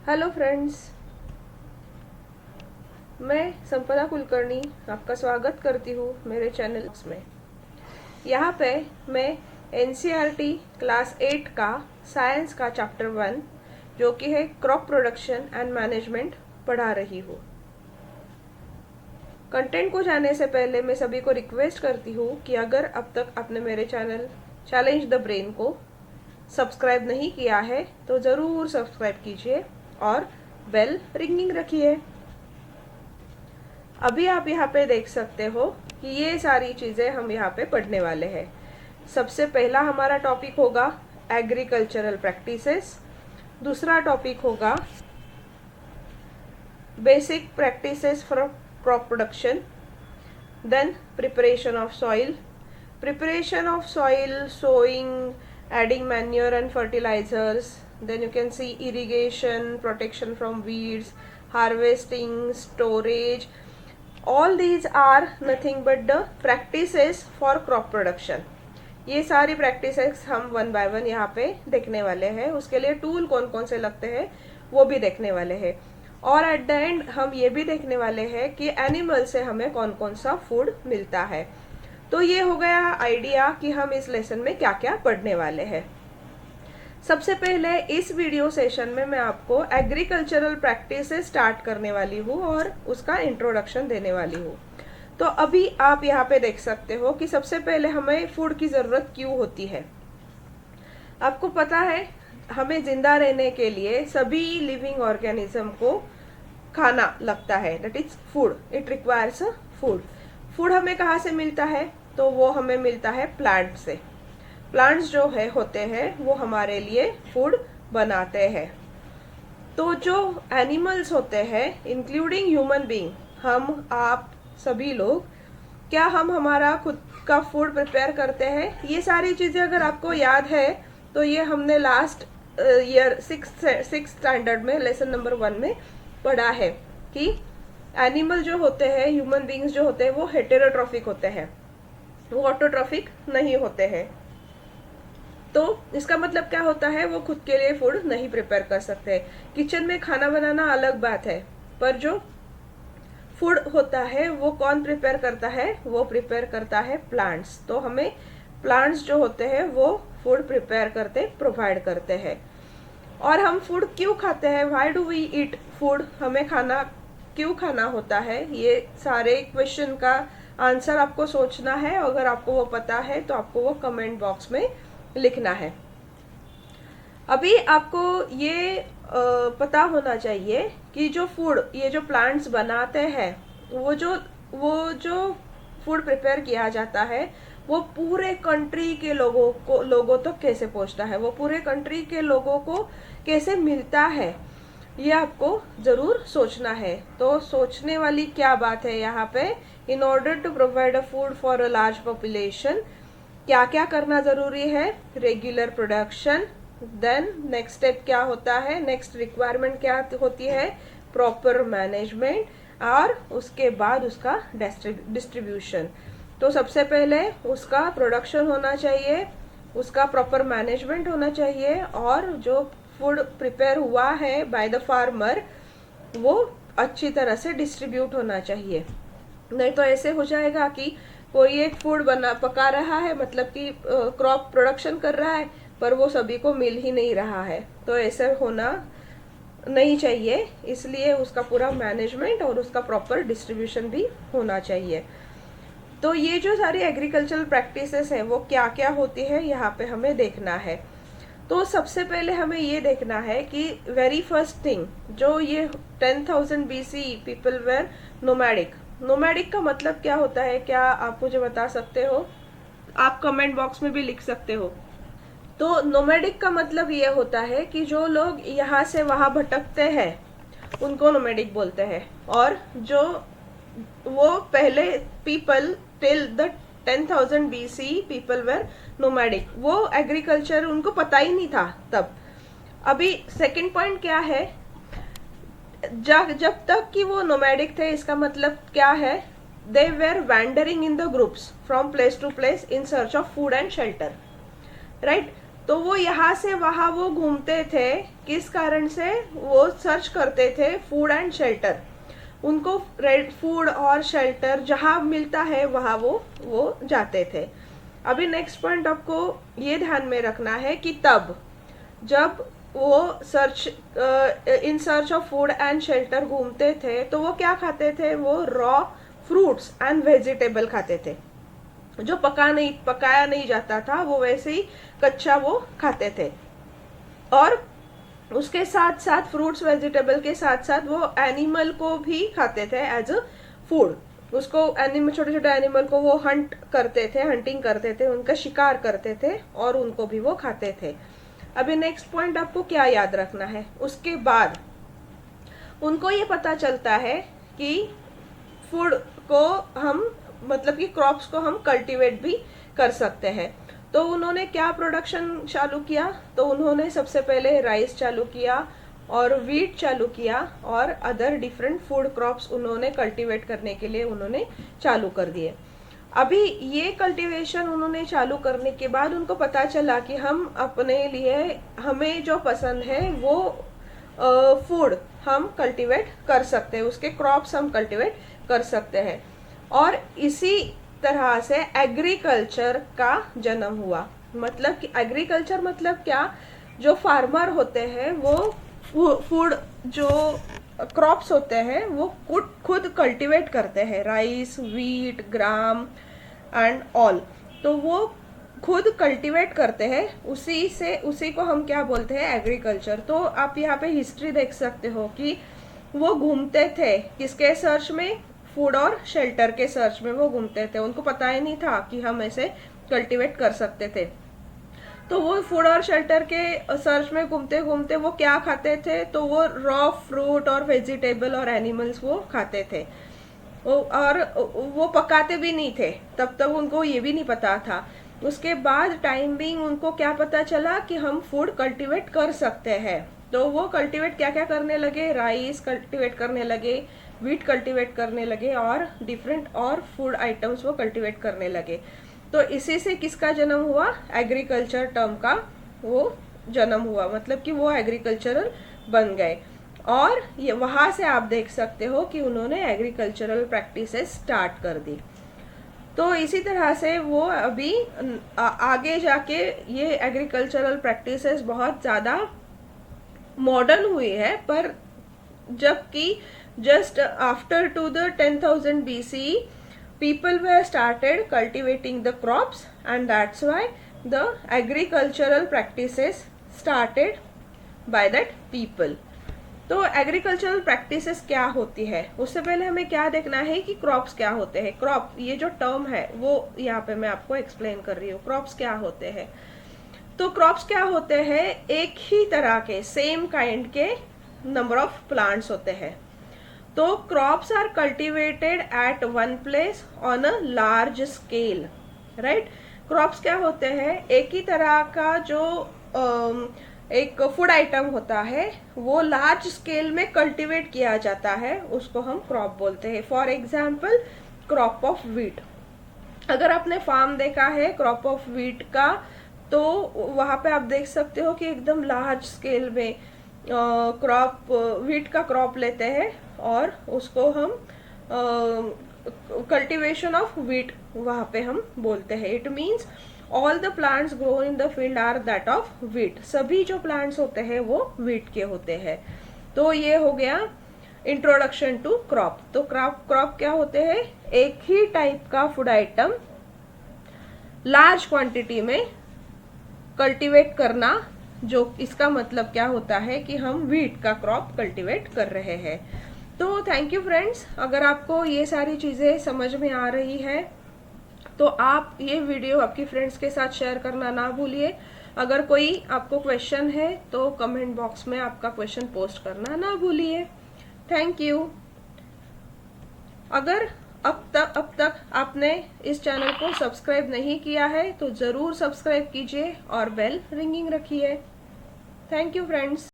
Hello friends, मैं संपदा कुलकर्णी आपका स्वागत करती हूँ मेरे चैनल में। यहाँ पे मैं एनसीईआरटी क्लास 8 का साइंस का चैप्टर 1 जो कि है क्रॉप प्रोडक्शन एंड मैनेजमेंट पढ़ा रही हूँ। कंटेंट को जाने से पहले मैं सभी को रिक्वेस्ट करती हूँ कि अगर अब तक आपने मेरे चैनल चैलेंज द ब्रेन को सब्सक्राइब नहीं किया है तो ज़रूर सब्सक्राइब कीजिए और बेल रिंगिंग रखिए। अभी आप यहाँ पे देख सकते हो कि ये सारी चीज़ें हम यहाँ पे पढ़ने वाले हैं। सबसे पहला हमारा टॉपिक होगा एग्रीकल्चरल प्रैक्टिसेस, दूसरा टॉपिक होगा basic practices for crop production, then preparation of soil, sowing, adding manure and fertilizers, then you can see irrigation, protection from weeds, harvesting, storage. All these are nothing but the practices for crop production. ये सारी practices हम one by one यहाँ पे देखने वाले हैं। उसके लिए टूल कौन कौन से लगते हैं वो भी देखने वाले हैं, और एट द एंड हम ये भी देखने वाले हैं कि एनिमल से हमें कौन कौन सा फूड मिलता है। तो ये हो गया आइडिया कि हम इस लेसन में क्या क्या पढ़ने वाले हैं। सबसे पहले इस वीडियो सेशन में मैं आपको एग्रीकल्चरल प्रैक्टिस से स्टार्ट करने वाली हूँ और उसका इंट्रोडक्शन देने वाली हूँ। तो अभी आप यहाँ पे देख सकते हो कि सबसे पहले हमें फूड की ज़रूरत क्यों होती है। आपको पता है हमें जिंदा रहने के लिए सभी लिविंग ऑर्गेनिज्म को खाना लगता है, that is food, it requires food. Food हमें कहाँ से मिलता है? तो वो हमें मिलता है प्लांट से। प्लांट्स जो है होते हैं वो हमारे लिए फूड बनाते हैं। तो जो एनिमल्स होते हैं इंक्लूडिंग ह्यूमन बीइंग, हम आप सभी लोग, क्या हम हमारा खुद का फूड प्रिपेयर करते हैं? ये सारी चीज़ें अगर आपको याद है तो ये हमने लास्ट ईयर सिक्स स्टैंडर्ड में लेसन नंबर 1 में पढ़ा है कि एनिमल जो होते हैं, ह्यूमन बीइंग्स जो होते हैं वो हेटेरोट्रॉफिक होते हैं, वो ऑटोट्रॉफिक नहीं होते हैं। तो इसका मतलब क्या होता है? वो खुद के लिए फूड नहीं प्रिपेयर कर सकते। किचन में खाना बनाना अलग बात है, पर जो फूड होता है वो कौन प्रिपेयर करता है? वो प्रिपेयर करता है प्लांट्स। तो हमें प्लांट्स जो होते हैं वो फूड प्रिपेयर करते, प्रोवाइड करते हैं। और हम फूड क्यों खाते हैं? Why do we eat food? हमें खाना क्यों खाना होता है? ये सारे क्वेश्चन का आंसर आपको सोचना है। अगर आपको वो पता है तो आपको वो कमेंट बॉक्स में लिखना है। अभी आपको ये पता होना चाहिए कि जो फूड ये जो प्लांट्स बनाते हैं वो जो फूड प्रिपेयर किया जाता है वो पूरे कंट्री के लोगों तक कैसे पहुंचता है, वो पूरे कंट्री के लोगों को कैसे मिलता है, ये आपको जरूर सोचना है। तो सोचने वाली क्या बात है यहाँ पे? In order to provide a food for a large population क्या क्या करना जरूरी है? Regular production, then next step क्या होता है, नेक्स्ट रिक्वायरमेंट क्या होती है? प्रॉपर मैनेजमेंट, और उसके बाद उसका डिस्ट्रीब्यूशन। तो सबसे पहले उसका प्रोडक्शन होना चाहिए, उसका प्रॉपर मैनेजमेंट होना चाहिए, और जो फूड प्रिपेयर हुआ है बाय द फार्मर वो अच्छी तरह से डिस्ट्रीब्यूट होना चाहिए। नहीं तो ऐसे हो जाएगा कि कोई एक फूड पका रहा है, मतलब कि क्रॉप प्रोडक्शन कर रहा है, पर वो सभी को मिल ही नहीं रहा है। तो ऐसे होना नहीं चाहिए, इसलिए उसका पूरा मैनेजमेंट और उसका प्रॉपर डिस्ट्रीब्यूशन भी होना चाहिए। तो ये जो सारी एग्रीकल्चरल प्रैक्टिसेस है वो क्या क्या होती है यहाँ पे हमें देखना है। तो सबसे पहले हमें ये देखना है कि वेरी फर्स्ट थिंग, जो ये 10,000 BC people were nomadic. Nomadic का मतलब क्या होता है? क्या आप मुझे बता सकते हो? आप कमेंट बॉक्स में भी लिख सकते हो। तो नोमैडिक का मतलब ये होता है कि जो लोग यहाँ से वहाँ भटकते हैं उनको नोमैडिक बोलते हैं। और जो वो पहले people till the 10,000 BC people were nomadic, वो एग्रीकल्चर उनको पता ही नहीं था तब। अभी सेकंड पॉइंट क्या है? जब तक कि वो नोमैडिक थे, इसका मतलब क्या है? They were wandering in the groups from place to place in search of food and shelter, right? तो वो यहाँ से वहाँ वो घूमते थे, किस कारण से? वो सर्च करते थे फूड एंड शेल्टर। उनको फूड और शेल्टर जहाँ मिलता है वहाँ वो जाते थे। अभी नेक्स्ट पॉइंट आपको ये ध्यान में रखना है कि तब जब वो इन search of food and shelter घूमते थे तो वो क्या खाते थे? वो रॉ फ्रूट्स एंड वेजिटेबल खाते थे। जो पकाया नहीं जाता था वो वैसे ही कच्चा वो खाते थे। और उसके साथ साथ फ्रूट्स वेजिटेबल के साथ साथ वो एनिमल को भी खाते थे एज अ फूड। उसको छोटे छोटे एनिमल को वो हंटिंग करते थे, उनका शिकार करते थे और उनको भी वो खाते थे। अभी नेक्स्ट पॉइंट आपको क्या याद रखना है? उसके बाद उनको ये पता चलता है कि फूड को हम मतलब कि क्रॉप्स को हम कल्टीवेट भी कर सकते हैं। तो उन्होंने क्या प्रोडक्शन चालू किया? तो उन्होंने सबसे पहले राइस चालू किया और वीट चालू किया और अदर डिफरेंट फूड क्रॉप्स उन्होंने कल्टीवेट करने के लिए उन्होंने चालू कर दिए। अभी ये कल्टीवेशन उन्होंने चालू करने के बाद उनको पता चला कि हम अपने लिए हमें जो पसंद है वो फूड हम कल्टीवेट कर सकते हैं, उसके क्रॉप्स हम कल्टीवेट कर सकते हैं। और इसी तरह से एग्रीकल्चर का जन्म हुआ। मतलब कि एग्रीकल्चर मतलब क्या? जो फार्मर होते हैं वो फूड जो क्रॉप्स होते हैं वो खुद कल्टीवेट करते हैं, rice, wheat, gram and all. तो वो खुद कल्टीवेट करते हैं, उसी को हम क्या बोलते हैं? एग्रीकल्चर। तो आप यहाँ पे हिस्ट्री देख सकते हो कि वो घूमते थे किसके सर्च में? फूड और शेल्टर के सर्च में वो घूमते थे। उनको पता ही नहीं था कि हम ऐसे कल्टीवेट कर सकते थे। तो वो फूड और शेल्टर के सर्च में घूमते घूमते वो क्या खाते थे? तो वो रॉ फ्रूट और वेजिटेबल और एनिमल्स वो खाते थे। और वो पकाते भी नहीं थे, तब तक उनको ये भी नहीं पता था। उसके बाद टाइम बीइंग उनको क्या पता चला कि हम फूड कल्टीवेट कर सकते हैं। तो वो कल्टीवेट क्या क्या करने लगे? राइस कल्टीवेट करने लगे, वीट कल्टीवेट करने लगे और डिफरेंट और फूड आइटम्स वो कल्टीवेट करने लगे। तो इसी से किसका जन्म हुआ? एग्रीकल्चर टर्म का वो जन्म हुआ, मतलब कि वो एग्रीकल्चरल बन गए। और ये वहां से आप देख सकते हो कि उन्होंने एग्रीकल्चरल प्रैक्टिसेस स्टार्ट कर दी। तो इसी तरह से वो अभी आगे जाके ये एग्रीकल्चरल प्रैक्टिसेस बहुत ज़्यादा मॉडर्न हुई है, पर जबकि just after to the 10,000 BCE people were started cultivating the crops and that's why the agricultural practices started by that people। तो एग्रीकल्चरल प्रैक्टिसेस क्या होती है? उससे पहले हमें क्या देखना है कि क्रॉप्स क्या होते हैं। क्रॉप ये जो टर्म है वो यहाँ पे मैं आपको एक्सप्लेन कर रही हूँ। क्रॉप्स क्या होते हैं? तो क्रॉप्स क्या होते हैं? एक ही तरह के सेम काइंड के नंबर ऑफ प्लांट्स होते हैं। तो crops are cultivated at one place on a large scale, right. Crops क्या होते हैं? एक ही तरह का जो एक फूड आइटम होता है वो लार्ज स्केल में कल्टीवेट किया जाता है, उसको हम क्रॉप बोलते हैं। For example crop of wheat. अगर आपने फार्म देखा है क्रॉप ऑफ वीट का, तो वहाँ पे आप देख सकते हो कि एकदम लार्ज स्केल में वीट का क्रॉप लेते हैं और उसको हम कल्टीवेशन ऑफ वीट वहाँ पे हम बोलते हैं। It means all the plants grow in the field are that of wheat. सभी जो प्लांट्स होते हैं वो वीट के होते हैं। तो ये हो गया इंट्रोडक्शन टू क्रॉप। तो क्रॉप क्या होते हैं? एक ही टाइप का फूड आइटम लार्ज क्वांटिटी में कल्टीवेट करना, जो इसका मतलब क्या होता है कि हम वीट का क्रॉप कल्टीवेट कर रहे हैं। तो थैंक यू फ्रेंड्स। अगर आपको ये सारी चीज़ें समझ में आ रही है तो आप ये वीडियो आपकी फ्रेंड्स के साथ शेयर करना ना भूलिए। अगर कोई आपको क्वेश्चन है तो कमेंट बॉक्स में आपका क्वेश्चन पोस्ट करना ना भूलिए। Thank you. अगर अब तक आपने इस चैनल को सब्सक्राइब नहीं किया है तो ज़रूर सब्सक्राइब कीजिए और बेल रिंगिंग रखिए। Thank you friends.